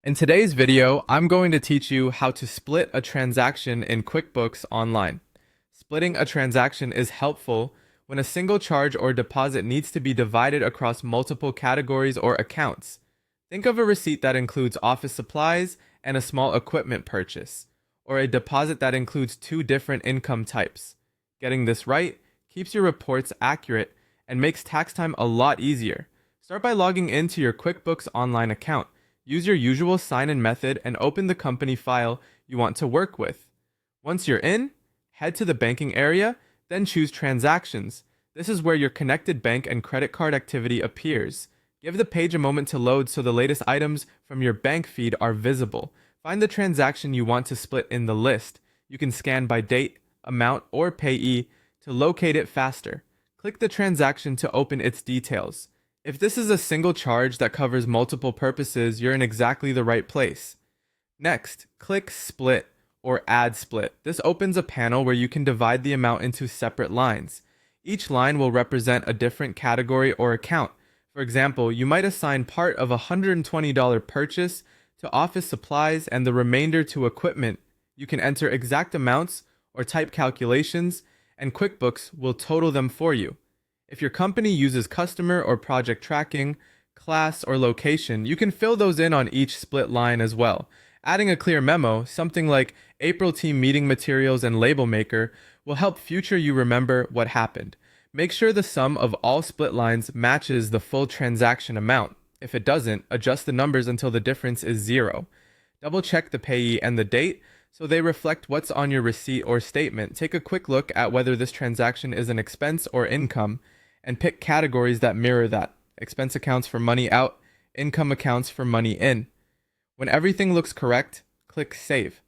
In today's video, I'm going to teach you how to split a transaction in QuickBooks Online. Splitting a transaction is helpful when a single charge or deposit needs to be divided across multiple categories or accounts. Think of a receipt that includes office supplies and a small equipment purchase, or a deposit that includes two different income types. Getting this right keeps your reports accurate and makes tax time a lot easier. Start by logging into your QuickBooks Online account. Use your usual sign-in method and open the company file you want to work with. Once you're in, head to the banking area, then choose Transactions. This is where your connected bank and credit card activity appears. Give the page a moment to load so the latest items from your bank feed are visible. Find the transaction you want to split in the list. You can scan by date, amount, or payee to locate it faster. Click the transaction to open its details. If this is a single charge that covers multiple purposes, you're in exactly the right place. Next, click Split or Add Split. This opens a panel where you can divide the amount into separate lines. Each line will represent a different category or account. For example, you might assign part of a $120 purchase to office supplies and the remainder to equipment. You can enter exact amounts or type calculations, and QuickBooks will total them for you. If your company uses customer or project tracking, class, or location, you can fill those in on each split line as well. Adding a clear memo, something like April team meeting materials and label maker, will help future you remember what happened. Make sure the sum of all split lines matches the full transaction amount. If it doesn't, adjust the numbers until the difference is zero. Double check the payee and the date so they reflect what's on your receipt or statement. Take a quick look at whether this transaction is an expense or income, and pick categories that mirror that. Expense accounts for money out, income accounts for money in. When everything looks correct, click Save.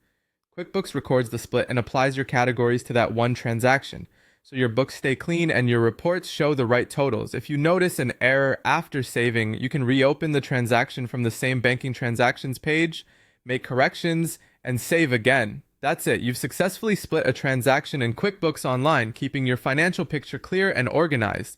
QuickBooks records the split and applies your categories to that one transaction, so your books stay clean and your reports show the right totals. If you notice an error after saving, you can reopen the transaction from the same banking transactions page, make corrections, and save again. That's it. You've successfully split a transaction in QuickBooks Online, keeping your financial picture clear and organized.